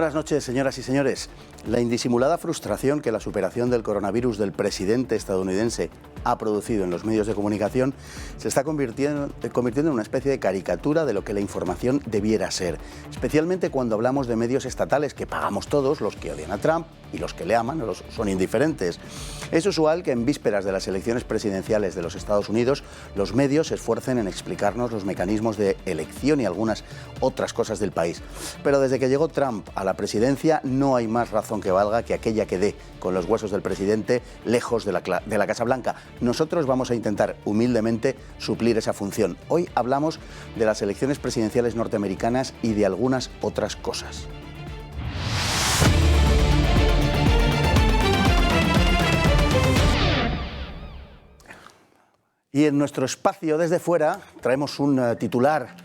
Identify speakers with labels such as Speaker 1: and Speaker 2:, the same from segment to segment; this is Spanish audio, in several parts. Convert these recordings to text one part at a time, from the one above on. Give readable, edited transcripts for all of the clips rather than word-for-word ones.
Speaker 1: Buenas noches, señoras y señores. La indisimulada frustración que la superación del coronavirus del presidente estadounidense ha producido en los medios de comunicación se está convirtiendo en una especie de caricatura de lo que la información debiera ser, especialmente cuando hablamos de medios estatales que pagamos todos, los que odian a Trump y los que le aman, son indiferentes. Es usual que en vísperas de las elecciones presidenciales de los Estados Unidos los medios se esfuercen en explicarnos los mecanismos de elección y algunas otras cosas del país. Pero desde que llegó Trump a la presidencia no hay más razón que valga que aquella que dé con los huesos del presidente lejos de la Casa Blanca. Nosotros vamos a intentar humildemente suplir esa función. Hoy hablamos de las elecciones presidenciales norteamericanas y de algunas otras cosas. Y en nuestro espacio desde fuera traemos un titular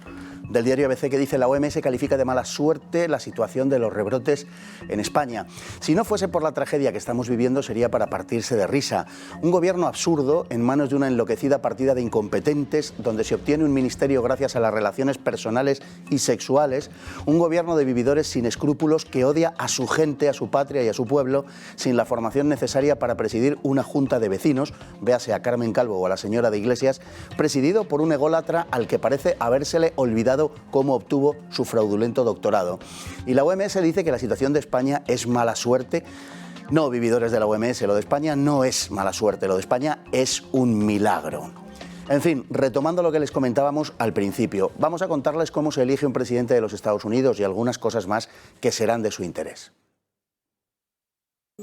Speaker 1: del diario ABC que dice: la OMS califica de mala suerte la situación de los rebrotes en España. Si no fuese por la tragedia que estamos viviendo sería para partirse de risa. Un gobierno absurdo en manos de una enloquecida partida de incompetentes donde se obtiene un ministerio gracias a las relaciones personales y sexuales. Un gobierno de vividores sin escrúpulos que odia a su gente, a su patria y a su pueblo sin la formación necesaria para presidir una junta de vecinos, véase a Carmen Calvo o a la señora de Iglesias, presidido por un ególatra al que parece habérsele olvidado cómo obtuvo su fraudulento doctorado. Y la OMS dice que la situación de España es mala suerte. No, vividores de la OMS, lo de España no es mala suerte, lo de España es un milagro. En fin, retomando lo que les comentábamos al principio, vamos a contarles cómo se elige un presidente de los Estados Unidos y algunas cosas más que serán de su interés.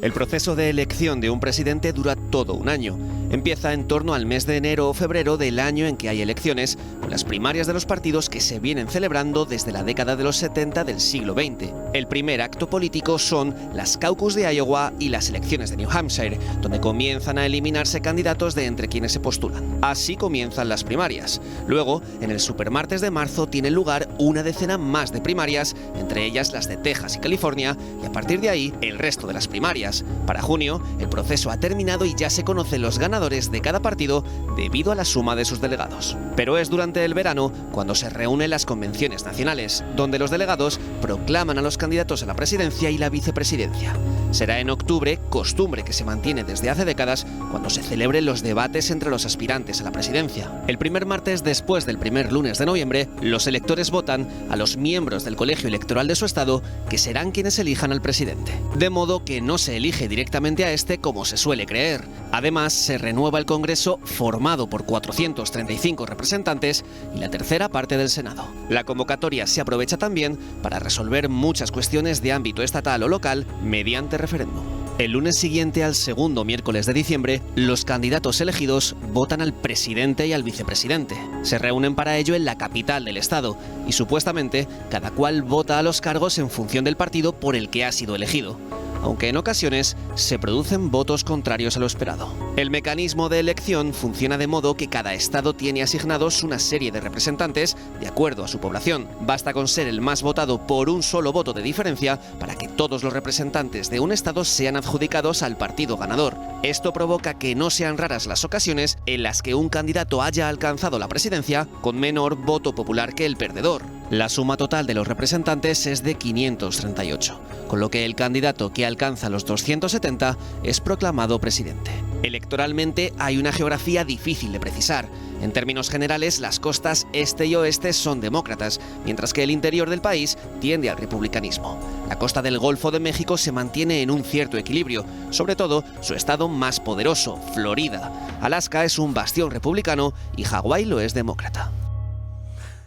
Speaker 2: El proceso de elección de un presidente dura todo un año. Empieza en torno al mes de enero o febrero del año en que hay elecciones, con las primarias de los partidos que se vienen celebrando desde la década de los 70 del siglo XX. El primer acto político son las caucus de Iowa y las elecciones de New Hampshire, donde comienzan a eliminarse candidatos de entre quienes se postulan. Así comienzan las primarias. Luego, en el supermartes de marzo tiene lugar una decena más de primarias, entre ellas las de Texas y California, y a partir de ahí el resto de las primarias. Para junio, el proceso ha terminado y ya se conocen los ganadores de cada partido debido a la suma de sus delegados. Pero es durante el verano cuando se reúnen las convenciones nacionales, donde los delegados proclaman a los candidatos a la presidencia y la vicepresidencia. Será en octubre, costumbre que se mantiene desde hace décadas, cuando se celebren los debates entre los aspirantes a la presidencia. El primer martes después del primer lunes de noviembre, los electores votan a los miembros del colegio electoral de su estado, que serán quienes elijan al presidente. De modo que no se elige directamente a este como se suele creer. Además, se renueva el Congreso formado por 435 representantes y la tercera parte del Senado. La convocatoria se aprovecha también para resolver muchas cuestiones de ámbito estatal o local mediante referéndum. El lunes siguiente al segundo miércoles de diciembre, los candidatos elegidos votan al presidente y al vicepresidente. Se reúnen para ello en la capital del estado y supuestamente cada cual vota a los cargos en función del partido por el que ha sido elegido, aunque en ocasiones se producen votos contrarios a lo esperado. El mecanismo de elección funciona de modo que cada estado tiene asignados una serie de representantes de acuerdo a su población. Basta con ser el más votado por un solo voto de diferencia para que todos los representantes de un estado sean adjudicados al partido ganador. Esto provoca que no sean raras las ocasiones en las que un candidato haya alcanzado la presidencia con menor voto popular que el perdedor. La suma total de los representantes es de 538, con lo que el candidato que alcanza los 270 es proclamado presidente. Electoralmente hay una geografía difícil de precisar. En términos generales, las costas este y oeste son demócratas, mientras que el interior del país tiende al republicanismo. La costa del Golfo de México se mantiene en un cierto equilibrio, sobre todo su estado más poderoso, Florida. Alaska es un bastión republicano y Hawái lo es demócrata.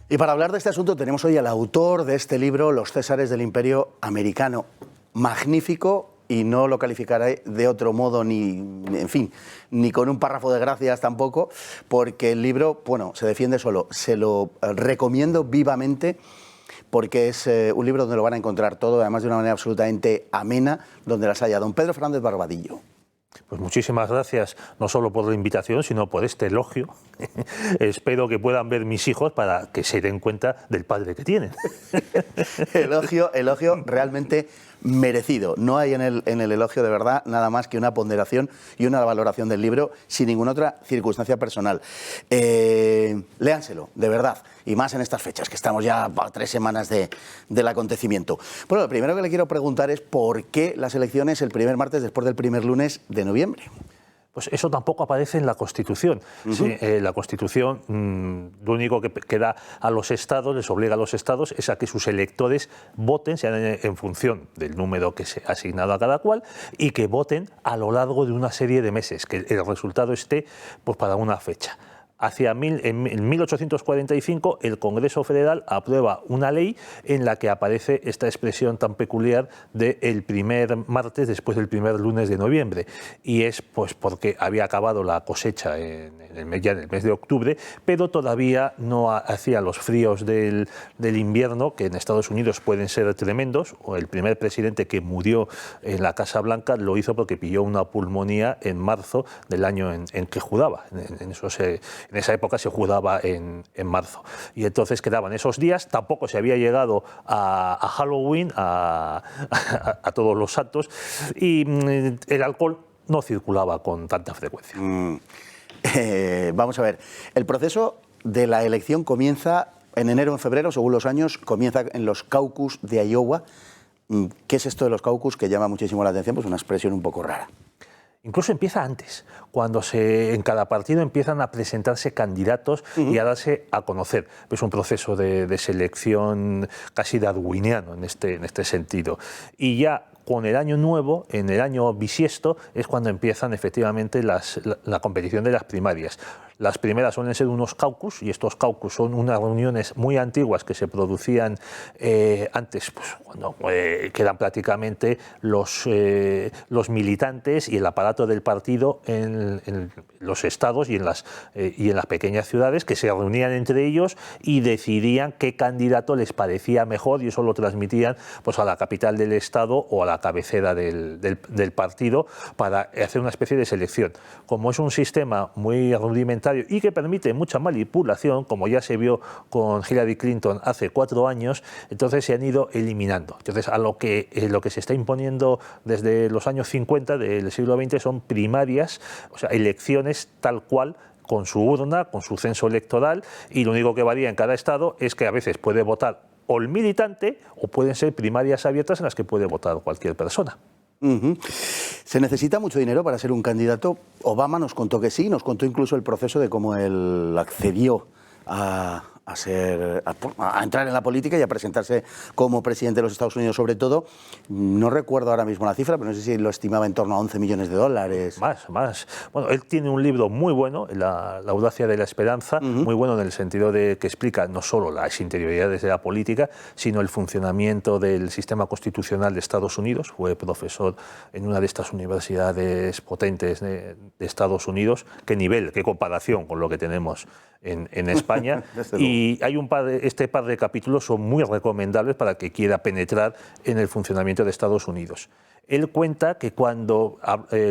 Speaker 1: Y para hablar de este asunto tenemos hoy al autor de este libro, Los Césares del Imperio Americano. Magnífico, y no lo calificaré de otro modo ni con un párrafo de gracias tampoco, porque el libro, se defiende solo. Se lo recomiendo vivamente porque es un libro donde lo van a encontrar todo, además de una manera absolutamente amena, donde las haya. Don Pedro Fernández Barbadillo.
Speaker 3: Pues muchísimas gracias, no solo por la invitación, sino por este elogio. Espero que puedan ver mis hijos para que se den cuenta del padre que tienen.
Speaker 1: Elogio realmente merecido. No hay en el elogio de verdad nada más que una ponderación y una valoración del libro sin ninguna otra circunstancia personal. Léanselo, de verdad, y más en estas fechas, que estamos ya a 3 semanas del acontecimiento. Bueno, lo primero que le quiero preguntar es ¿por qué las elecciones el primer martes después del primer lunes de noviembre?
Speaker 3: Pues eso tampoco aparece en la Constitución. Sí, la Constitución lo único que da a los estados, les obliga a los estados, es a que sus electores voten, sean en función del número que se ha asignado a cada cual, y que voten a lo largo de una serie de meses, que el resultado esté pues, para una fecha. En 1845 el Congreso Federal aprueba una ley en la que aparece esta expresión tan peculiar de el primer martes después del primer lunes de noviembre, y es pues porque había acabado la cosecha ya en el mes de octubre, pero todavía no hacía los fríos del invierno, que en Estados Unidos pueden ser tremendos. O el primer presidente que murió en la Casa Blanca lo hizo porque pilló una pulmonía en marzo del año en que juraba. En esa época se juraba en marzo. Y entonces quedaban esos días, tampoco se había llegado a Halloween, a todos los santos, y el alcohol no circulaba con tanta frecuencia.
Speaker 1: Vamos a ver, el proceso de la elección comienza en enero o en febrero, según los años, comienza en los caucus de Iowa. ¿Qué es esto de los caucus que llama muchísimo la atención? Pues una expresión un poco rara.
Speaker 3: Incluso empieza antes, cuando en cada partido empiezan a presentarse candidatos y a darse a conocer. Es un proceso de selección casi darwiniano en este sentido. Y ya con el año nuevo, en el año bisiesto, es cuando empiezan efectivamente la competición de las primarias. Las primeras suelen ser unos caucus, y estos caucus son unas reuniones muy antiguas que se producían antes, pues, cuando quedan prácticamente los militantes y el aparato del partido en los estados y en las pequeñas ciudades, que se reunían entre ellos y decidían qué candidato les parecía mejor, y eso lo transmitían pues, a la capital del estado o a la cabecera del partido para hacer una especie de selección. Como es un sistema muy rudimentario y que permite mucha manipulación, como ya se vio con Hillary Clinton hace 4 años, entonces se han ido eliminando. Entonces, lo que se está imponiendo desde los años 50 del siglo XX son primarias, o sea, elecciones tal cual, con su urna, con su censo electoral, y lo único que varía en cada estado es que a veces puede votar o el militante o pueden ser primarias abiertas en las que puede votar cualquier persona.
Speaker 1: ¿Se necesita mucho dinero para ser un candidato? Obama nos contó que sí, nos contó incluso el proceso de cómo él accedió a entrar en la política y a presentarse como presidente de los Estados Unidos, sobre todo. No recuerdo ahora mismo la cifra, pero no sé si lo estimaba en torno a $11 millones.
Speaker 3: Más. Bueno, él tiene un libro muy bueno, La audacia de la esperanza, muy bueno en el sentido de que explica no solo las interioridades de la política, sino el funcionamiento del sistema constitucional de Estados Unidos. Fue profesor en una de estas universidades potentes de Estados Unidos. Qué nivel, qué comparación con lo que tenemos en España. Y hay este par de capítulos son muy recomendables para que quiera penetrar en el funcionamiento de Estados Unidos. Él cuenta que cuando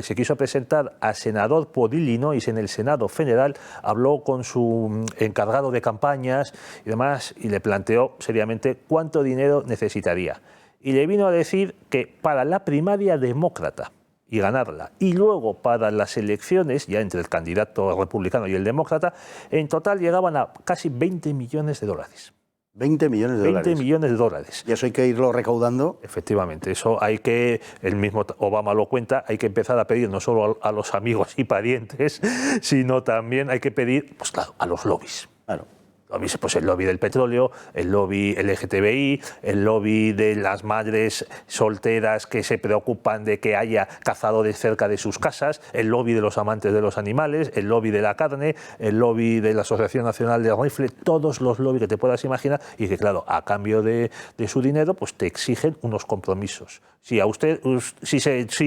Speaker 3: se quiso presentar a senador por Illinois en el Senado Federal, habló con su encargado de campañas y demás y le planteó seriamente cuánto dinero necesitaría. Y le vino a decir que para la primaria demócrata y ganarla, y luego para las elecciones, ya entre el candidato republicano y el demócrata, en total llegaban a casi $20 millones.
Speaker 1: $20 millones.
Speaker 3: $20 millones.
Speaker 1: Y eso hay que irlo recaudando.
Speaker 3: Efectivamente, eso el mismo Obama lo cuenta, hay que empezar a pedir no solo a los amigos y parientes, sino también hay que pedir, pues claro, a los lobbies.
Speaker 1: Claro.
Speaker 3: Pues el lobby del petróleo, el lobby LGTBI, el lobby de las madres solteras que se preocupan de que haya cazadores cerca de sus casas, el lobby de los amantes de los animales, el lobby de la carne, el lobby de la Asociación Nacional de Rifle, todos los lobbies que te puedas imaginar y que, claro, a cambio de su dinero, pues te exigen unos compromisos. Si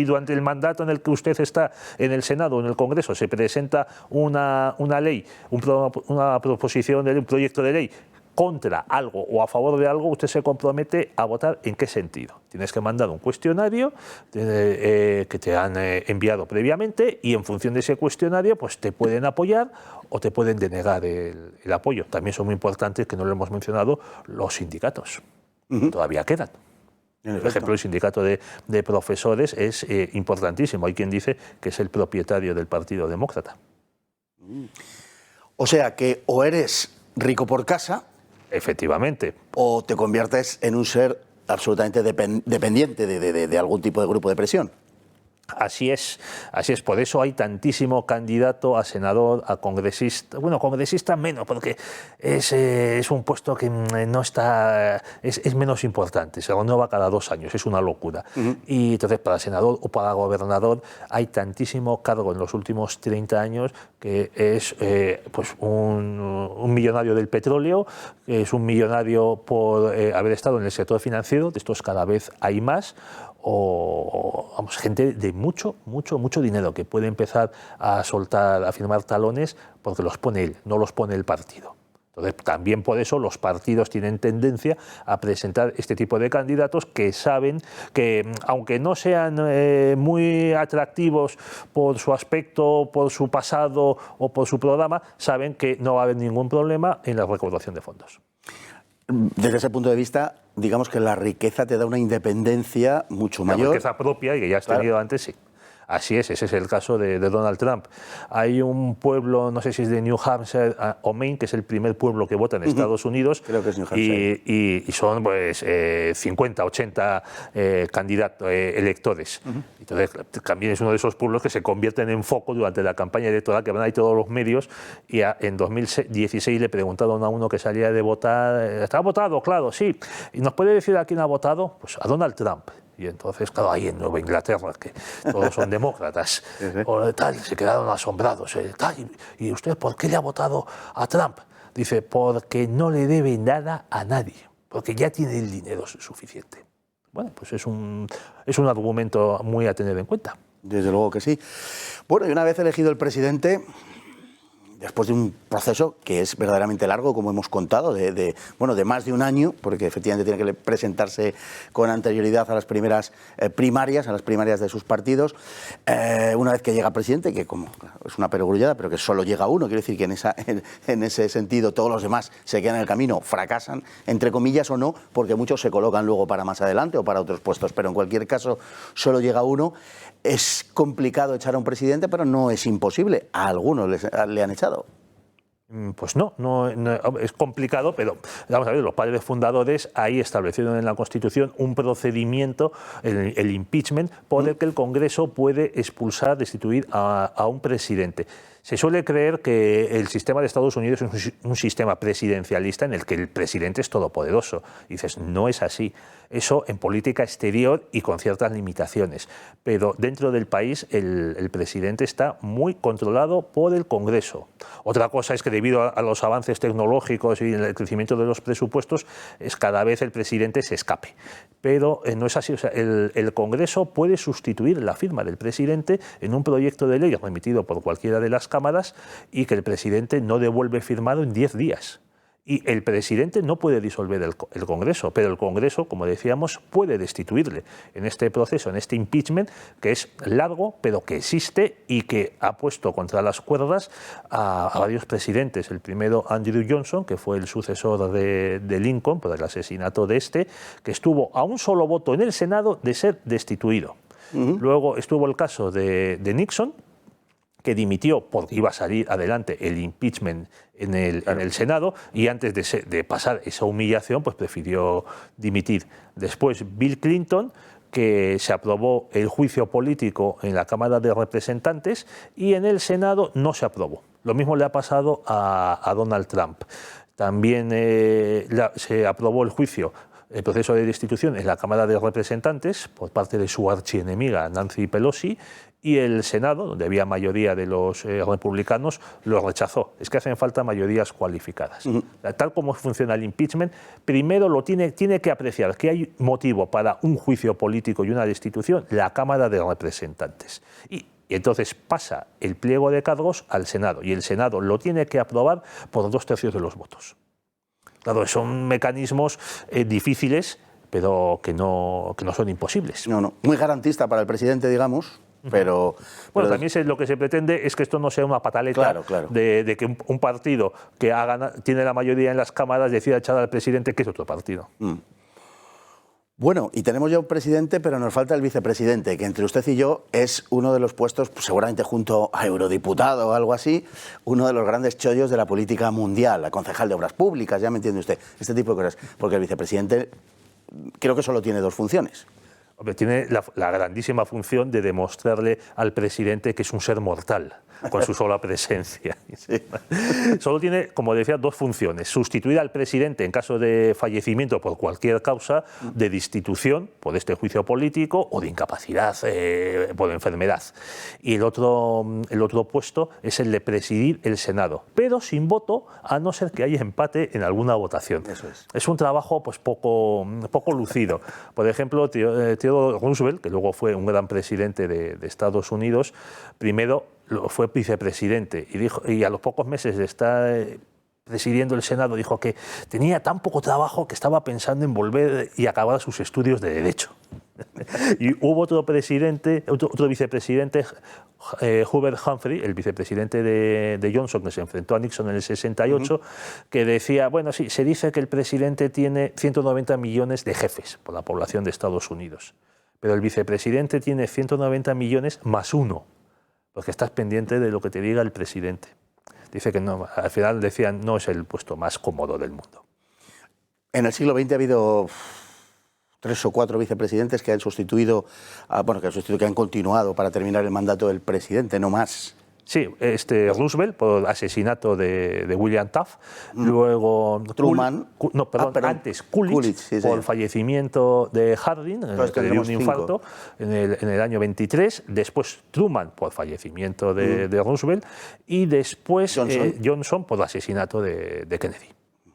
Speaker 3: durante el mandato en el que usted está en el Senado o en el Congreso se presenta una ley, una proposición de ley, un proyecto de ley contra algo o a favor de algo, usted se compromete a votar en qué sentido. Tienes que mandar un cuestionario que te han enviado previamente y en función de ese cuestionario pues te pueden apoyar o te pueden denegar el apoyo. También son muy importantes, que no lo hemos mencionado, los sindicatos. Todavía quedan. Por ejemplo, el sindicato de profesores es importantísimo. Hay quien dice que es el propietario del Partido Demócrata.
Speaker 1: O sea que o eres rico por casa...
Speaker 3: Efectivamente.
Speaker 1: O te conviertes en un ser absolutamente dependiente de algún tipo de grupo de presión.
Speaker 3: Así es. Por eso hay tantísimo candidato a senador, a congresista. Bueno, congresista menos, porque es un puesto que no está, es menos importante. Se renueva cada 2 años, es una locura. Y entonces para senador o para gobernador hay tantísimo cargo en los últimos 30 años que es pues un millonario del petróleo, que es un millonario por haber estado en el sector financiero, de estos cada vez hay más, o vamos, gente de mucho dinero que puede empezar a soltar, a firmar talones porque los pone él, no los pone el partido. Entonces, también por eso los partidos tienen tendencia a presentar este tipo de candidatos que saben que, aunque no sean muy atractivos por su aspecto, por su pasado o por su programa, saben que no va a haber ningún problema en la recaudación de fondos.
Speaker 1: Desde ese punto de vista, digamos que la riqueza te da una independencia mucho mayor.
Speaker 3: La riqueza propia, y que ya has tenido antes, sí. Así es, ese es el caso de Donald Trump. Hay un pueblo, no sé si es de New Hampshire o Maine, que es el primer pueblo que vota en Estados Unidos.
Speaker 1: Creo que es New Hampshire.
Speaker 3: Y son pues 50, 80 candidatos, electores. Entonces, también es uno de esos pueblos que se convierten en foco durante la campaña electoral, que van ahí todos los medios. Y en 2016 le preguntaron a uno que salía de votar, ¿está votado? Claro, sí. ¿Y nos puede decir a quién ha votado? Pues a Donald Trump. Y entonces, claro, ahí en Nueva Inglaterra, que todos son demócratas, o tal, se quedaron asombrados. ¿Y usted por qué le ha votado a Trump? Dice, porque no le debe nada a nadie, porque ya tiene el dinero suficiente. Bueno, pues es un argumento muy a tener en cuenta.
Speaker 1: Desde luego que sí. Bueno, y una vez elegido el presidente, después de un proceso que es verdaderamente largo, como hemos contado, de más de un año, porque efectivamente tiene que presentarse con anterioridad a las primeras primarias, a las primarias de sus partidos, una vez que llega presidente, que como es una perogrullada, pero que solo llega uno, quiere decir que en ese sentido todos los demás se quedan en el camino, fracasan, entre comillas o no, porque muchos se colocan luego para más adelante o para otros puestos, pero en cualquier caso solo llega uno. Es complicado echar a un presidente, pero no es imposible. A algunos le han echado.
Speaker 3: Pues no, es complicado, pero vamos a ver, los padres fundadores ahí establecieron en la Constitución un procedimiento, el impeachment, por el que el Congreso puede expulsar, destituir a un presidente. Se suele creer que el sistema de Estados Unidos es un sistema presidencialista en el que el presidente es todopoderoso. Y dices, no es así. Eso en política exterior y con ciertas limitaciones. Pero dentro del país el presidente está muy controlado por el Congreso. Otra cosa es que debido a los avances tecnológicos y el crecimiento de los presupuestos, es cada vez el presidente se escape. Pero no es así. O sea, el Congreso puede sustituir la firma del presidente en un proyecto de ley remitido por cualquiera de las cámaras y que el presidente no devuelve firmado en 10 días. Y el presidente no puede disolver el Congreso, pero el Congreso, como decíamos, puede destituirle en este proceso, en este impeachment, que es largo, pero que existe y que ha puesto contra las cuerdas a varios presidentes. El primero, Andrew Johnson, que fue el sucesor de Lincoln por el asesinato de que estuvo a un solo voto en el Senado de ser destituido. Luego estuvo el caso de Nixon, que dimitió porque iba a salir adelante el impeachment en el Senado, y antes de pasar esa humillación, pues prefirió dimitir. Después Bill Clinton, que se aprobó el juicio político en la Cámara de Representantes y en el Senado no se aprobó. Lo mismo le ha pasado a Donald Trump. También se aprobó el juicio, el proceso de destitución en la Cámara de Representantes por parte de su archienemiga Nancy Pelosi, y el Senado, donde había mayoría de los republicanos, lo rechazó. Es que hacen falta mayorías cualificadas. Tal como funciona el impeachment, primero tiene que apreciar que hay motivo para un juicio político y una destitución la Cámara de Representantes. Y entonces pasa el pliego de cargos al Senado, y el Senado lo tiene que aprobar por 2/3 de los votos. Claro, son mecanismos difíciles, pero que no son imposibles.
Speaker 1: No. Muy garantista para el presidente, digamos. Pero
Speaker 3: también lo que se pretende es que esto no sea una pataleta de que un partido que tiene la mayoría en las cámaras decida echar al presidente, que es otro partido.
Speaker 1: Bueno, y tenemos ya un presidente, pero nos falta el vicepresidente, que entre usted y yo es uno de los puestos, pues, seguramente junto a eurodiputado o algo así, uno de los grandes chollos de la política mundial, la concejal de Obras Públicas, ya me entiende usted, este tipo de cosas. Porque el vicepresidente creo que solo tiene dos funciones.
Speaker 3: Hombre, tiene la grandísima función de demostrarle al presidente que es un ser mortal, con su sola presencia. Sí. Solo tiene, como decía, dos funciones. Sustituir al presidente en caso de fallecimiento por cualquier causa, de destitución por este juicio político o de incapacidad por enfermedad. Y el otro puesto es el de presidir el Senado, pero sin voto, a no ser que haya empate en alguna votación.
Speaker 1: Eso es.
Speaker 3: Es un trabajo pues poco lucido. Por ejemplo, Theodore Roosevelt, que luego fue un gran presidente de Estados Unidos, primero fue vicepresidente y a los pocos meses de estar presidiendo el Senado dijo que tenía tan poco trabajo que estaba pensando en volver y acabar sus estudios de Derecho. Y hubo otro vicepresidente, Hubert Humphrey, el vicepresidente de Johnson, que se enfrentó a Nixon en el 68, que decía, bueno, sí, se dice que el presidente tiene 190 millones de jefes por la población de Estados Unidos, pero el vicepresidente tiene 190 millones más uno, porque estás pendiente de lo que te diga el presidente. Dice que no, al final decían, no es el puesto más cómodo del mundo.
Speaker 1: En el siglo XX ha habido 3 o 4 vicepresidentes que han sustituido, que han continuado para terminar el mandato del presidente, no más.
Speaker 3: Sí, Roosevelt por asesinato de William Taft, luego
Speaker 1: Truman,
Speaker 3: antes Coolidge sí, por fallecimiento de Harding, que le dio un infarto en el año 23, después Truman por fallecimiento de Roosevelt y después Johnson por asesinato de Kennedy.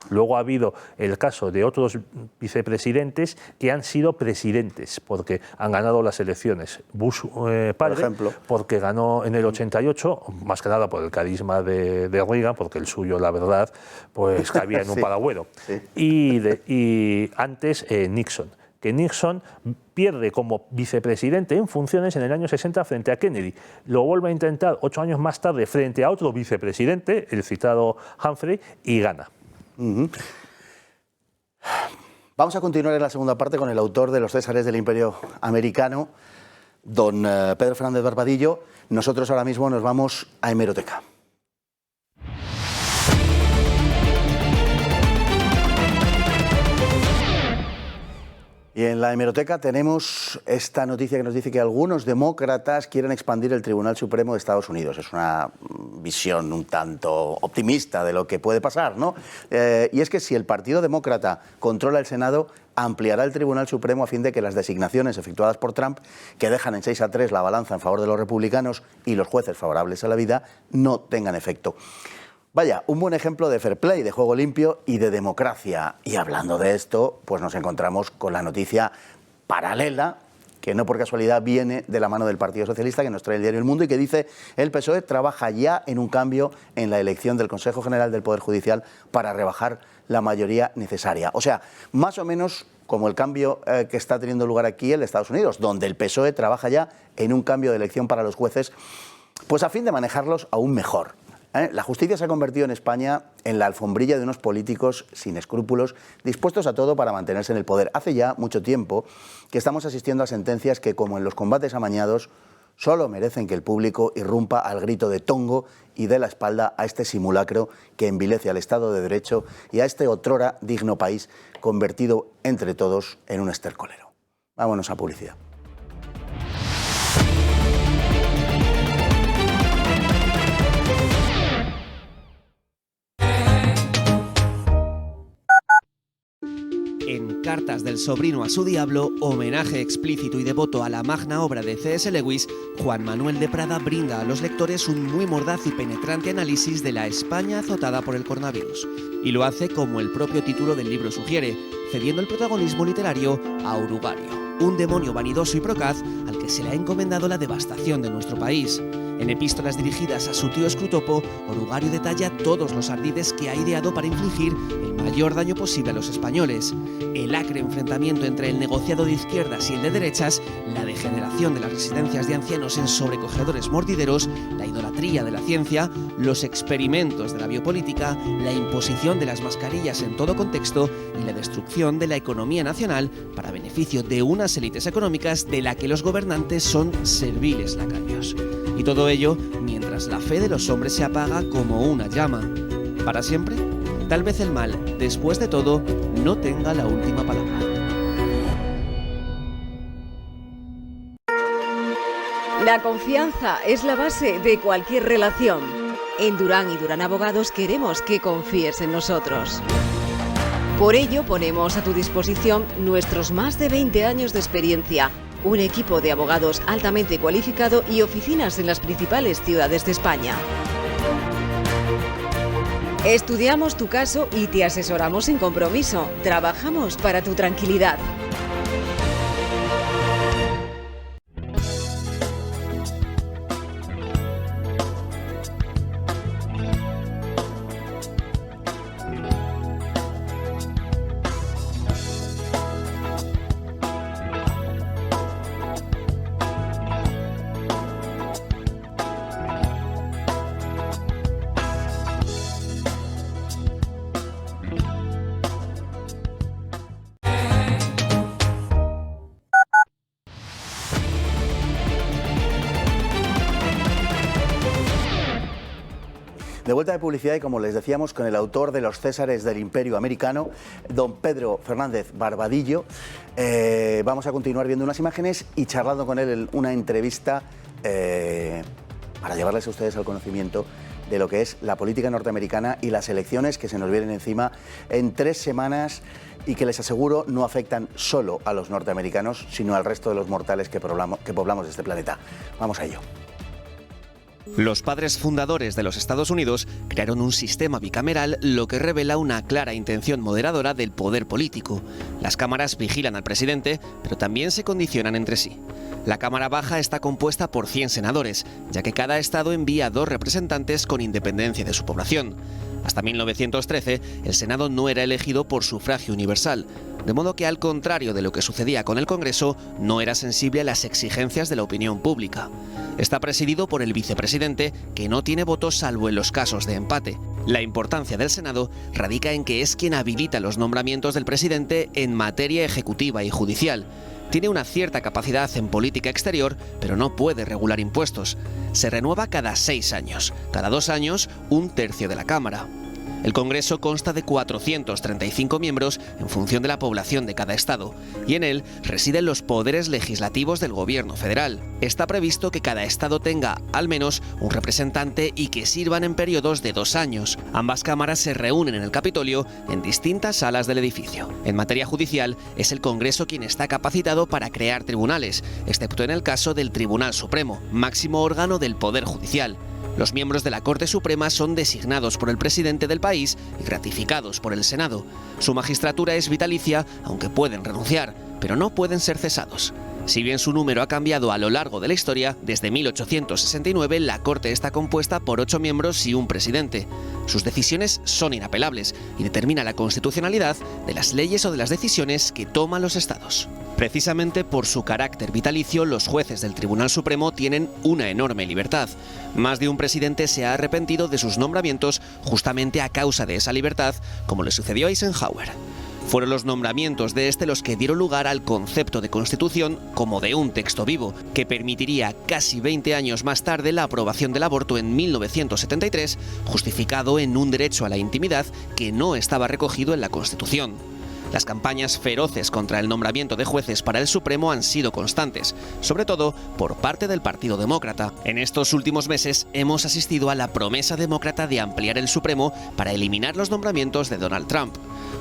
Speaker 3: Luego ha habido el caso de otros vicepresidentes que han sido presidentes porque han ganado las elecciones. Bush padre, por ejemplo, porque ganó en el 88, más que nada por el carisma de Reagan, porque el suyo, la verdad, pues cabía en un paragüero. Sí. Y antes Nixon, que Nixon pierde como vicepresidente en funciones en el año 60 frente a Kennedy. Lo vuelve a intentar 8 años más tarde frente a otro vicepresidente, el citado Humphrey, y gana.
Speaker 1: Vamos a continuar en la segunda parte con el autor de Los Césares del Imperio Americano, don Pedro Fernández Barbadillo. Nosotros ahora mismo nos vamos a hemeroteca. Y en la hemeroteca tenemos esta noticia que nos dice que algunos demócratas quieren expandir el Tribunal Supremo de Estados Unidos. Es una visión un tanto optimista de lo que puede pasar, ¿no? Y es que si el Partido Demócrata controla el Senado, ampliará el Tribunal Supremo a fin de que las designaciones efectuadas por Trump, que dejan en 6-3 la balanza en favor de los republicanos y los jueces favorables a la vida, no tengan efecto. Vaya, un buen ejemplo de fair play, de juego limpio y de democracia. Y hablando de esto, pues nos encontramos con la noticia paralela, que no por casualidad viene de la mano del Partido Socialista, que nos trae el diario El Mundo y que dice: el PSOE trabaja ya en un cambio en la elección del Consejo General del Poder Judicial para rebajar la mayoría necesaria. O sea, más o menos como el cambio que está teniendo lugar aquí en Estados Unidos, donde el PSOE trabaja ya en un cambio de elección para los jueces, pues a fin de manejarlos aún mejor. La justicia se ha convertido en España en la alfombrilla de unos políticos sin escrúpulos, dispuestos a todo para mantenerse en el poder. Hace ya mucho tiempo que estamos asistiendo a sentencias que, como en los combates amañados, solo merecen que el público irrumpa al grito de tongo y dé la espalda a este simulacro que envilece al Estado de Derecho y a este otrora digno país convertido entre todos en un estercolero. Vámonos a publicidad.
Speaker 2: En Cartas del sobrino a su diablo, homenaje explícito y devoto a la magna obra de C.S. Lewis, Juan Manuel de Prada brinda a los lectores un muy mordaz y penetrante análisis de la España azotada por el coronavirus. Y lo hace como el propio título del libro sugiere, cediendo el protagonismo literario a Urugario, un demonio vanidoso y procaz al que se le ha encomendado la devastación de nuestro país. En epístolas dirigidas a su tío Scrutopo, Orugario detalla todos los ardides que ha ideado para infligir el mayor daño posible a los españoles. El acre enfrentamiento entre el negociado de izquierdas y el de derechas, la degeneración de las residencias de ancianos en sobrecogedores mortideros, la idolatría de la ciencia, los experimentos de la biopolítica, la imposición de las mascarillas en todo contexto y la destrucción de la economía nacional para beneficio de unas élites económicas de la que los gobernantes son serviles lacayos. Y todo ello mientras la fe de los hombres se apaga como una llama. ¿Para siempre? Tal vez el mal, después de todo, no tenga la última palabra.
Speaker 4: La confianza es la base de cualquier relación. En Durán y Durán Abogados queremos que confíes en nosotros. Por ello ponemos a tu disposición nuestros más de 20 años de experiencia, un equipo de abogados altamente cualificado y oficinas en las principales ciudades de España. Estudiamos tu caso y te asesoramos sin compromiso. Trabajamos para tu tranquilidad.
Speaker 1: De vuelta de publicidad y, como les decíamos, con el autor de Los Césares del Imperio Americano, don Pedro Fernández Barbadillo. Vamos a continuar viendo unas imágenes y charlando con él en una entrevista para llevarles a ustedes al conocimiento de lo que es la política norteamericana y las elecciones que se nos vienen encima en 3 semanas y que les aseguro no afectan solo a los norteamericanos, sino al resto de los mortales que poblamos este planeta. Vamos a ello.
Speaker 2: Los padres fundadores de los Estados Unidos crearon un sistema bicameral, lo que revela una clara intención moderadora del poder político. Las cámaras vigilan al presidente, pero también se condicionan entre sí. La Cámara Baja está compuesta por 100 senadores, ya que cada estado envía 2 representantes con independencia de su población. Hasta 1913, el Senado no era elegido por sufragio universal, de modo que, al contrario de lo que sucedía con el Congreso, no era sensible a las exigencias de la opinión pública. Está presidido por el vicepresidente, que no tiene votos salvo en los casos de empate. La importancia del Senado radica en que es quien habilita los nombramientos del presidente en materia ejecutiva y judicial. Tiene una cierta capacidad en política exterior, pero no puede regular impuestos. Se renueva cada 6 años, cada 2 años, 1/3 de la Cámara. El Congreso consta de 435 miembros en función de la población de cada estado, y en él residen los poderes legislativos del gobierno federal. Está previsto que cada estado tenga, al menos, un representante y que sirvan en periodos de 2 años. Ambas cámaras se reúnen en el Capitolio, en distintas salas del edificio. En materia judicial, es el Congreso quien está capacitado para crear tribunales, excepto en el caso del Tribunal Supremo, máximo órgano del Poder Judicial. Los miembros de la Corte Suprema son designados por el presidente del país y ratificados por el Senado. Su magistratura es vitalicia, aunque pueden renunciar, pero no pueden ser cesados. Si bien su número ha cambiado a lo largo de la historia, desde 1869 la Corte está compuesta por 8 miembros y un presidente. Sus decisiones son inapelables y determina la constitucionalidad de las leyes o de las decisiones que toman los estados. Precisamente por su carácter vitalicio, los jueces del Tribunal Supremo tienen una enorme libertad. Más de un presidente se ha arrepentido de sus nombramientos justamente a causa de esa libertad, como le sucedió a Eisenhower. Fueron los nombramientos de este los que dieron lugar al concepto de Constitución como de un texto vivo, que permitiría casi 20 años más tarde la aprobación del aborto en 1973, justificado en un derecho a la intimidad que no estaba recogido en la Constitución. Las campañas feroces contra el nombramiento de jueces para el Supremo han sido constantes, sobre todo por parte del Partido Demócrata. En estos últimos meses hemos asistido a la promesa demócrata de ampliar el Supremo para eliminar los nombramientos de Donald Trump.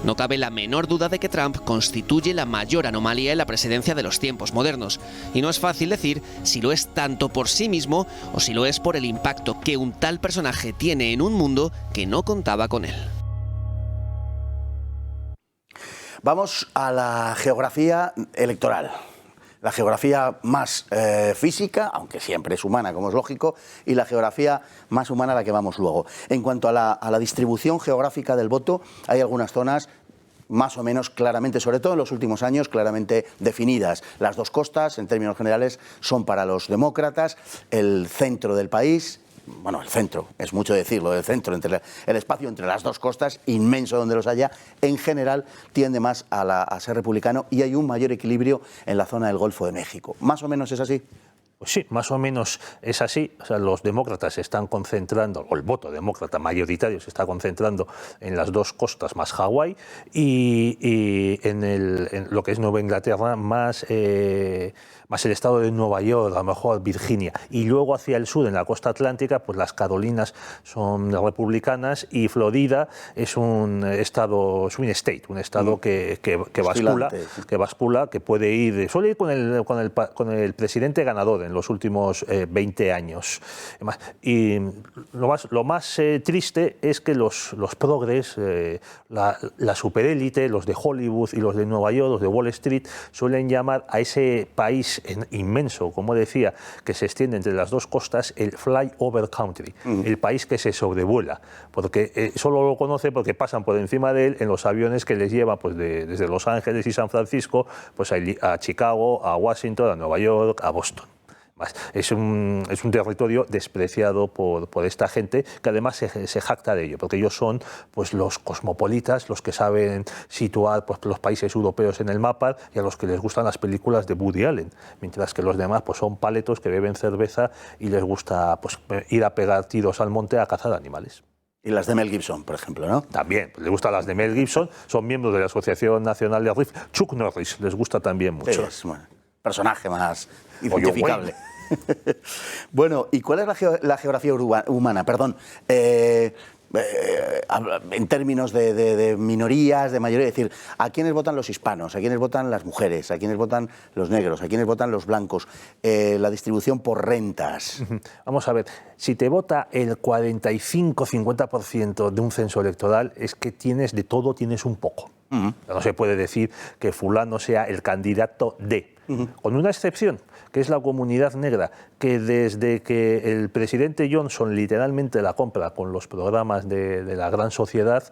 Speaker 2: No cabe la menor duda de que Trump constituye la mayor anomalía en la presidencia de los tiempos modernos, y no es fácil decir si lo es tanto por sí mismo o si lo es por el impacto que un tal personaje tiene en un mundo que no contaba con él.
Speaker 1: Vamos a la geografía electoral. La geografía más física, aunque siempre es humana, como es lógico, y la geografía más humana a la que vamos luego. En cuanto a la distribución geográfica del voto, hay algunas zonas más o menos claramente, sobre todo en los últimos años, claramente definidas. Las dos costas, en términos generales, son para los demócratas, el centro del país. Bueno, el centro, es mucho decirlo, el centro, el espacio entre las dos costas, inmenso donde los haya, en general tiende más a ser republicano y hay un mayor equilibrio en la zona del Golfo de México. ¿Más o menos es así?
Speaker 3: Pues sí, más o menos es así. O sea, los demócratas se están concentrando, o el voto demócrata mayoritario se está concentrando en las dos costas más Hawái y en lo que es Nueva Inglaterra más el estado de Nueva York, a lo mejor Virginia. Y luego hacia el sur, en la costa atlántica, pues las Carolinas son republicanas y Florida es un estado, swing state, un estado que bascula, que puede ir, suele ir con el presidente ganador en los últimos 20 años. Y lo más triste es que los progres, la superélite, los de Hollywood y los de Nueva York, los de Wall Street, suelen llamar a ese país inmenso, como decía, que se extiende entre las dos costas, el flyover country, el país que se sobrevuela, porque solo lo conoce porque pasan por encima de él en los aviones que les llevan pues, desde Los Ángeles y San Francisco pues, a Chicago, a Washington, a Nueva York, a Boston. Es un territorio despreciado por esta gente que además se jacta de ello, porque ellos son pues, los cosmopolitas, los que saben situar pues, los países europeos en el mapa y a los que les gustan las películas de Woody Allen, mientras que los demás pues, son paletos que beben cerveza y les gusta pues, ir a pegar tiros al monte a cazar animales.
Speaker 1: Y las de Mel Gibson, por ejemplo, ¿no?
Speaker 3: También, les gustan las de Mel Gibson, son miembros de la Asociación Nacional de Rifle. Chuck Norris les gusta también mucho.
Speaker 1: Es un personaje más identificable. Bueno, ¿y cuál es la geografía humana? Perdón, en términos de minorías, de mayoría, es decir, ¿a quiénes votan los hispanos? ¿A quiénes votan las mujeres? ¿A quiénes votan los negros? ¿A quiénes votan los blancos? La distribución por rentas.
Speaker 3: Vamos a ver, si te vota el 45-50% de un censo electoral, es que tienes de todo, tienes un poco. No se puede decir que fulano sea el candidato de, con una excepción, que es la comunidad negra, que desde que el presidente Johnson literalmente la compra con los programas de la gran sociedad,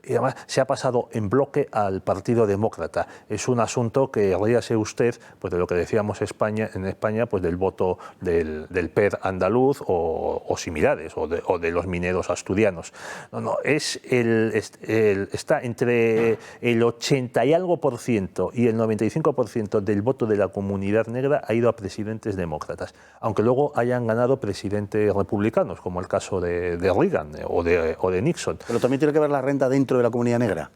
Speaker 3: y además se ha pasado en bloque al Partido Demócrata. Es un asunto que ríase usted pues, de lo que decíamos en España, pues, del voto del PER andaluz o similares, o de los mineros asturianos. Está entre el 80 y algo por ciento y el 95% del voto de la comunidad negra ha ido a presidentes demócratas, aunque luego hayan ganado presidentes republicanos, como el caso de Reagan o de Nixon.
Speaker 1: Pero también tiene que ver la renta dentro de la comunidad negra.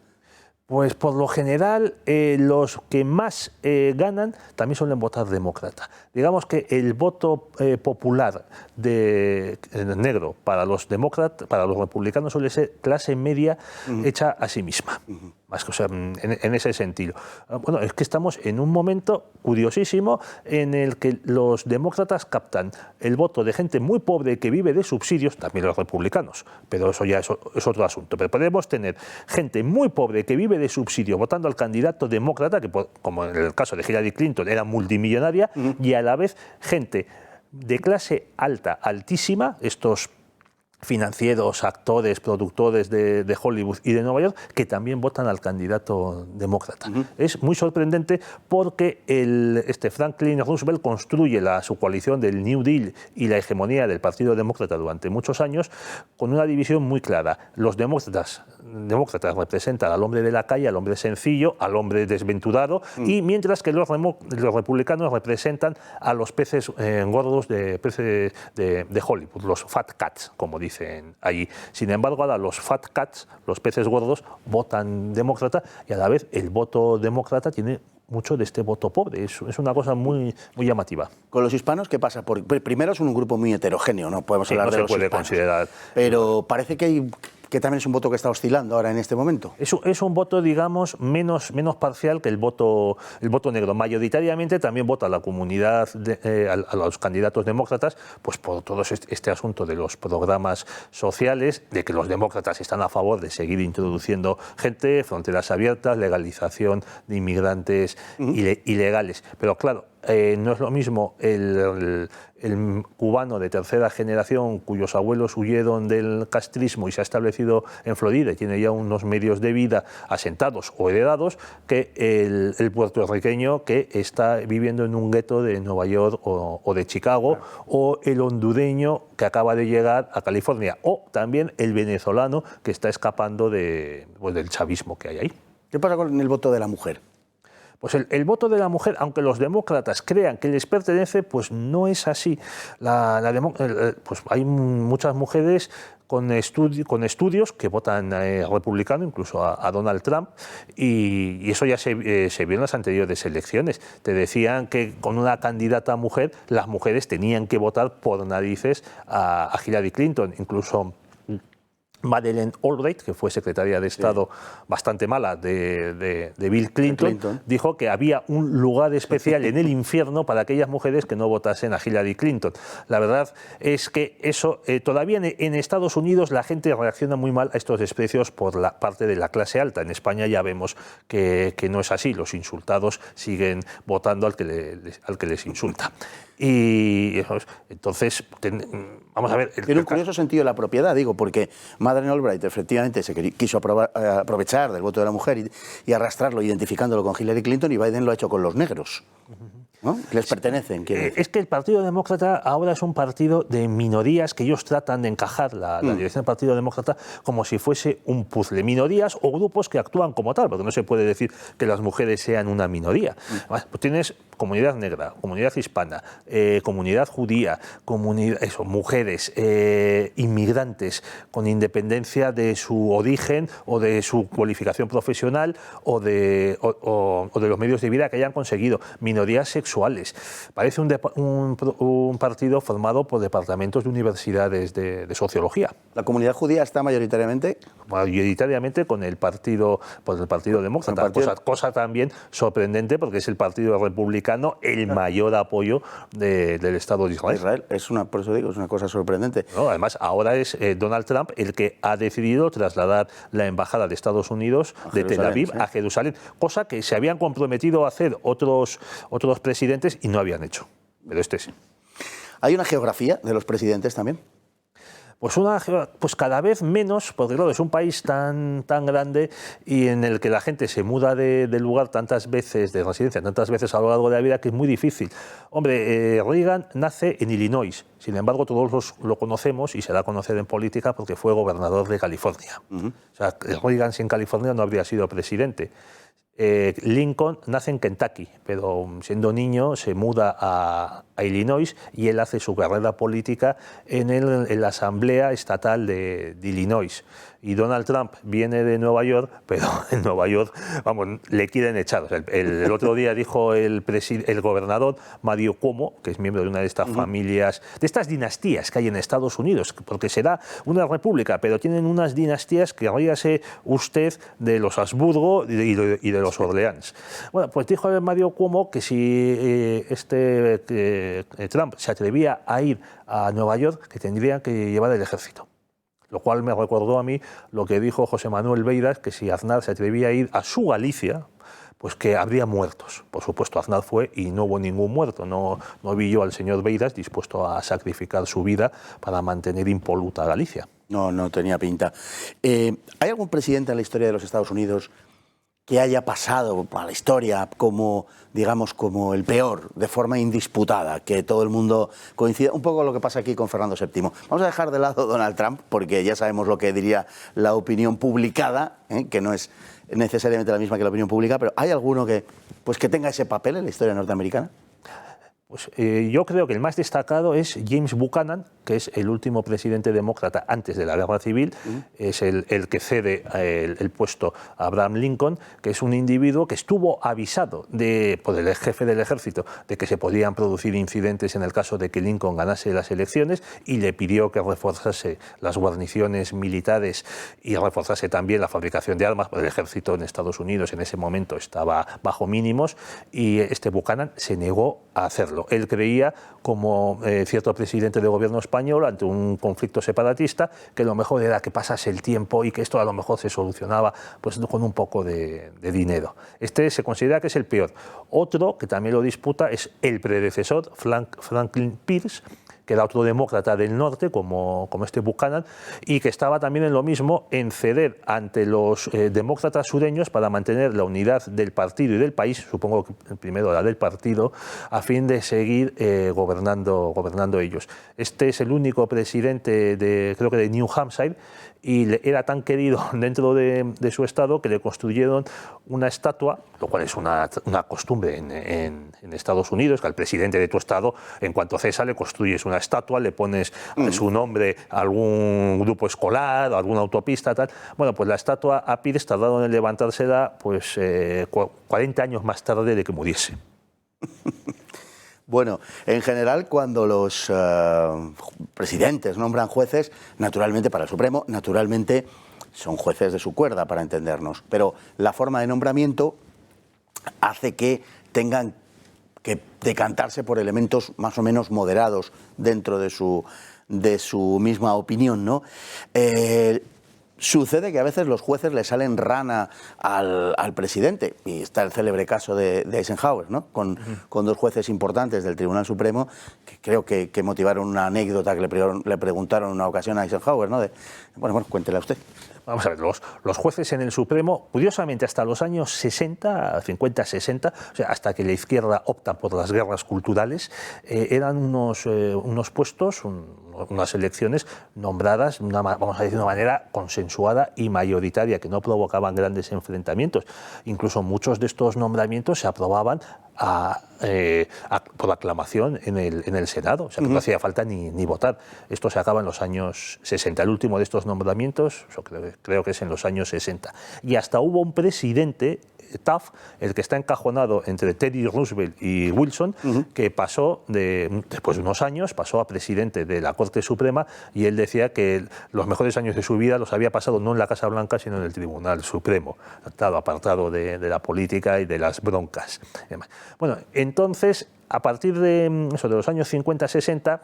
Speaker 3: Pues por lo general los que más ganan también suelen votar demócrata. Digamos que el voto popular negro para los demócratas, para los republicanos suele ser clase media hecha a sí misma. Más que, o sea, en ese sentido. Bueno, es que estamos en un momento curiosísimo en el que los demócratas captan el voto de gente muy pobre que vive de subsidios, también los republicanos, pero eso ya es otro asunto. Pero podemos tener gente muy pobre que vive de subsidio votando al candidato demócrata, que como en el caso de Hillary Clinton era multimillonaria, y a la vez gente de clase alta, altísima, estos financieros, actores, productores de Hollywood y de Nueva York, que también votan al candidato demócrata. Es muy sorprendente porque Franklin Roosevelt construye su coalición del New Deal y la hegemonía del Partido Demócrata durante muchos años con una división muy clara. Los demócratas representan al hombre de la calle, al hombre sencillo, al hombre desventurado, y mientras que los republicanos representan a los peces gordos de Hollywood, los fat cats, como dicen allí. Sin embargo, ahora los fat cats, los peces gordos, votan demócrata y a la vez el voto demócrata tiene mucho de este voto pobre. Es una cosa muy, muy llamativa.
Speaker 1: ¿Con los hispanos qué pasa? Primero es un grupo muy heterogéneo, no podemos hablar de los hispanos.
Speaker 3: Considerar.
Speaker 1: Pero parece que también es un voto que está oscilando ahora en este momento.
Speaker 3: Es un voto, digamos, menos parcial que el voto negro. Mayoritariamente también vota la comunidad, a los candidatos demócratas, pues por todo este asunto de los programas sociales, de que los demócratas están a favor de seguir introduciendo gente, fronteras abiertas, legalización de inmigrantes ilegales. Pero claro, no es lo mismo el cubano de tercera generación cuyos abuelos huyeron del castrismo y se ha establecido en Florida y tiene ya unos medios de vida asentados o heredados, que el puertorriqueño que está viviendo en un gueto de Nueva York o de Chicago, o el hondureño que acaba de llegar a California, o también el venezolano que está escapando del chavismo que hay ahí.
Speaker 1: ¿Qué pasa con el voto de la mujer?
Speaker 3: Pues el voto de la mujer, aunque los demócratas crean que les pertenece, pues no es así. Pues hay muchas mujeres con estudios que votan republicano, incluso a Donald Trump, y eso ya se vio en las anteriores elecciones. Te decían que con una candidata mujer, las mujeres tenían que votar por narices a Hillary Clinton, incluso Madeleine Albright, que fue secretaria de Estado bastante mala de Bill Clinton, dijo que había un lugar especial en el infierno para aquellas mujeres que no votasen a Hillary Clinton. La verdad es que eso, todavía en Estados Unidos la gente reacciona muy mal a estos desprecios por la parte de la clase alta. En España ya vemos que no es así, los insultados siguen votando al que les insulta. Y entonces, vamos a ver...
Speaker 1: Tiene un curioso sentido de la propiedad, digo, porque Madeleine Albright efectivamente se quiso aprovechar del voto de la mujer y arrastrarlo, identificándolo con Hillary Clinton, y Biden lo ha hecho con los negros, ¿no? Les pertenecen.
Speaker 3: Es que el Partido Demócrata ahora es un partido de minorías que ellos tratan de encajar la dirección del Partido Demócrata como si fuese un puzzle. Minorías o grupos que actúan como tal, porque no se puede decir que las mujeres sean una minoría. Además, pues tienes comunidad negra, comunidad hispana, comunidad judía, mujeres, inmigrantes, con independencia de su origen o de su cualificación profesional o de los medios de vida que hayan conseguido, minorías sexuales. Parece un partido formado por departamentos de universidades de sociología.
Speaker 1: ¿La comunidad judía está mayoritariamente
Speaker 3: con el Partido Demócrata, cosa también sorprendente, porque es el Partido Republicano el mayor apoyo del Estado de Israel.
Speaker 1: Por eso digo, es una cosa sorprendente.
Speaker 3: No, además, ahora es Donald Trump el que ha decidido trasladar la embajada de Estados Unidos de Tel Aviv a Jerusalén, cosa que se habían comprometido a hacer otros presidentes y no habían hecho, pero este sí.
Speaker 1: ¿Hay una geografía de los presidentes también?
Speaker 3: Pues cada vez menos, porque claro, es un país tan grande y en el que la gente se muda de lugar tantas veces, de residencia, tantas veces a lo largo de la vida, que es muy difícil. Hombre, Reagan nace en Illinois, sin embargo todos lo conocemos y se da a conocer en política porque fue gobernador de California. O sea, Reagan sin California no habría sido presidente. Lincoln nace en Kentucky, pero siendo niño se muda a Illinois y él hace su carrera política en la Asamblea Estatal de Illinois. Y Donald Trump viene de Nueva York, pero en Nueva York, vamos, le quieren echar. O sea, el otro día dijo el gobernador Mario Cuomo, que es miembro de una de estas familias, de estas dinastías que hay en Estados Unidos, porque será una república, pero tienen unas dinastías que ríase usted de los Habsburgo y de los Orleans. Bueno, pues dijo Mario Cuomo que si Trump se atrevía a ir a Nueva York, que tendría que llevar el ejército. Lo cual me recordó a mí lo que dijo José Manuel Beiras, que si Aznar se atrevía a ir a su Galicia, pues que habría muertos. Por supuesto, Aznar fue y no hubo ningún muerto. No vi yo al señor Beiras dispuesto a sacrificar su vida para mantener impoluta Galicia.
Speaker 1: No tenía pinta. ¿Hay algún presidente en la historia de los Estados Unidos que haya pasado a la historia como, digamos, como el peor, de forma indisputada, que todo el mundo coincida? Un poco lo que pasa aquí con Fernando VII. Vamos a dejar de lado Donald Trump, porque ya sabemos lo que diría la opinión publicada, que no es necesariamente la misma que la opinión pública, pero ¿hay alguno que tenga ese papel en la historia norteamericana?
Speaker 3: Pues yo creo que el más destacado es James Buchanan, que es el último presidente demócrata antes de la Guerra Civil, es el que cede el puesto a Abraham Lincoln, que es un individuo que estuvo avisado por el jefe del ejército de que se podían producir incidentes en el caso de que Lincoln ganase las elecciones y le pidió que reforzase las guarniciones militares y reforzase también la fabricación de armas, porque el ejército en Estados Unidos en ese momento estaba bajo mínimos y este Buchanan se negó a hacerlo. Claro, él creía, como cierto presidente de gobierno español, ante un conflicto separatista, que lo mejor era que pasase el tiempo y que esto a lo mejor se solucionaba pues, con un poco de dinero. Este se considera que es el peor. Otro, que también lo disputa, es el predecesor, Franklin Pierce, que era otro demócrata del norte, como este Buchanan, y que estaba también en lo mismo, en ceder ante los demócratas sureños para mantener la unidad del partido y del país, supongo que primero la del partido, a fin de seguir gobernando ellos. Este es el único presidente, creo que de New Hampshire, y era tan querido dentro de su estado que le construyeron una estatua, lo cual es una costumbre en Estados Unidos, que al presidente de tu estado, en cuanto cesa, le construyes una estatua, le pones su nombre a algún grupo escolar, a alguna autopista, tal. Bueno, pues la estatua a Pierce tardaron en levantársela pues 40 años más tarde de que muriese.
Speaker 1: Bueno, en general, cuando los presidentes nombran jueces, naturalmente para el Supremo, naturalmente son jueces de su cuerda, para entendernos. Pero la forma de nombramiento hace que tengan que decantarse por elementos más o menos moderados dentro de su misma opinión, ¿no? Sucede que a veces los jueces le salen rana al presidente, y está el célebre caso de Eisenhower, ¿no? Con dos jueces importantes del Tribunal Supremo, que creo que motivaron una anécdota que le preguntaron en una ocasión a Eisenhower, ¿no? Bueno, cuéntela usted.
Speaker 3: Vamos a ver, los jueces en el Supremo, curiosamente hasta los años 60, 50, 60, o sea, hasta que la izquierda opta por las guerras culturales, eran unos puestos, unas elecciones nombradas, vamos a decir, de una manera consensuada y mayoritaria, que no provocaban grandes enfrentamientos. Incluso muchos de estos nombramientos se aprobaban por aclamación en el Senado, o sea que no hacía falta ni votar. Esto se acaba en los años 60. El último de estos nombramientos, creo que es en los años 60. Y hasta hubo un presidente, Taft, el que está encajonado entre Teddy Roosevelt y Wilson, que pasó, después de unos años, pasó a presidente de la Corte Suprema, y él decía que los mejores años de su vida los había pasado no en la Casa Blanca, sino en el Tribunal Supremo, apartado de la política y de las broncas. Bueno, entonces, a partir de los años 50-60,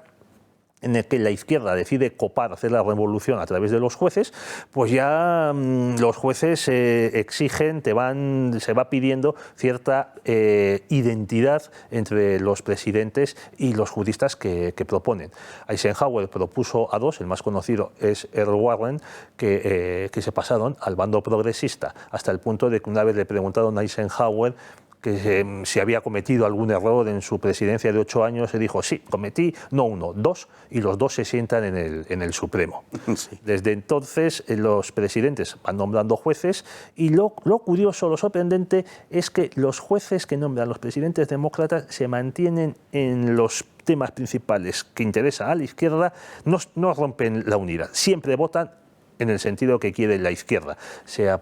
Speaker 3: en el que la izquierda decide hacer la revolución a través de los jueces, pues ya los jueces exigen, se va pidiendo cierta identidad entre los presidentes y los juristas que proponen. Eisenhower propuso a dos, el más conocido es Earl Warren, que se pasaron al bando progresista, hasta el punto de que una vez le preguntaron a Eisenhower que si había cometido algún error en su presidencia de 8 años, se dijo, sí, cometí no uno, dos, y los dos se sientan en el Supremo. Sí. Desde entonces los presidentes van nombrando jueces, y lo curioso, lo sorprendente, es que los jueces que nombran los presidentes demócratas se mantienen en los temas principales que interesan a la izquierda, no rompen la unidad, siempre votan en el sentido que quiere la izquierda, sea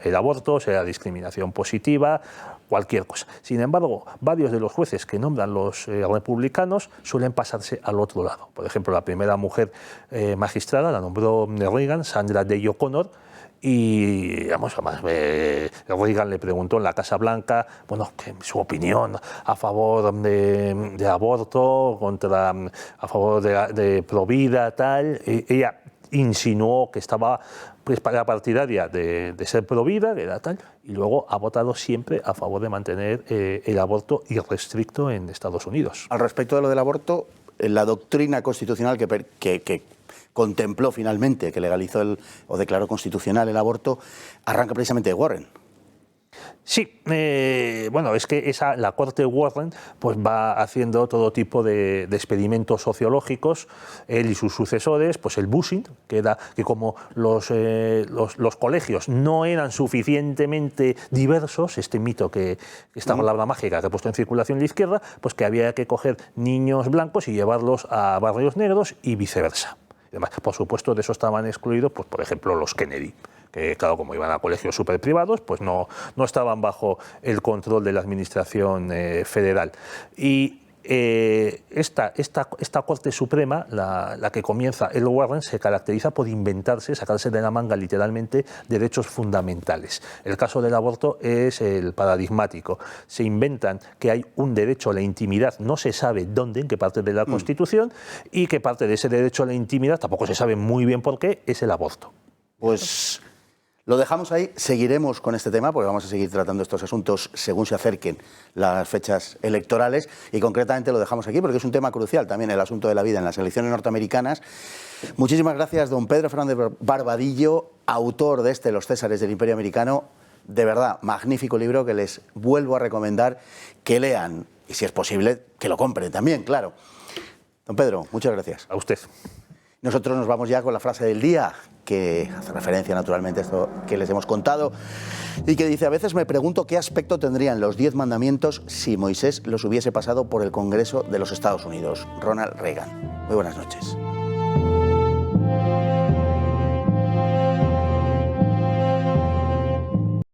Speaker 3: el aborto, sea discriminación positiva, cualquier cosa. Sin embargo, varios de los jueces que nombran los republicanos suelen pasarse al otro lado. Por ejemplo, la primera mujer magistrada la nombró Reagan, Sandra Day O'Connor, y además Reagan le preguntó en la Casa Blanca, que su opinión a favor de aborto, a favor de provida, tal. Ella insinuó que estaba partidaria de ser provida, que era tal, y luego ha votado siempre a favor de mantener el aborto irrestricto en Estados Unidos.
Speaker 1: Al respecto de lo del aborto, la doctrina constitucional que contempló finalmente, que legalizó o declaró constitucional el aborto, arranca precisamente de Warren.
Speaker 3: Sí, es que la Corte Warren pues va haciendo todo tipo de experimentos sociológicos, él y sus sucesores, pues el bushing, que como los colegios no eran suficientemente diversos, este mito esta palabra mágica que ha puesto en circulación la izquierda, pues que había que coger niños blancos y llevarlos a barrios negros y viceversa. Además, por supuesto, de eso estaban excluidos, pues, por ejemplo, los Kennedy, que claro, como iban a colegios súper privados, pues no estaban bajo el control de la administración federal. Y Esta Corte Suprema, la que comienza el Warren, se caracteriza por inventarse, sacarse de la manga literalmente derechos fundamentales. El caso del aborto es el paradigmático. Se inventan que hay un derecho a la intimidad, no se sabe dónde, en qué parte de la Constitución, y que parte de ese derecho a la intimidad, tampoco se sabe muy bien por qué, es el aborto.
Speaker 1: Pues lo dejamos ahí, seguiremos con este tema porque vamos a seguir tratando estos asuntos según se acerquen las fechas electorales y concretamente lo dejamos aquí porque es un tema crucial también el asunto de la vida en las elecciones norteamericanas. Muchísimas gracias, don Pedro Fernández Barbadillo, autor de Los Césares del Imperio Americano. De verdad, magnífico libro que les vuelvo a recomendar que lean y si es posible que lo compren también, claro. Don Pedro, muchas gracias.
Speaker 3: A usted.
Speaker 1: Nosotros nos vamos ya con la frase del día, que hace referencia naturalmente a esto que les hemos contado, y que dice: a veces me pregunto qué aspecto tendrían los 10 mandamientos si Moisés los hubiese pasado por el Congreso de los Estados Unidos. Ronald Reagan. Muy buenas noches.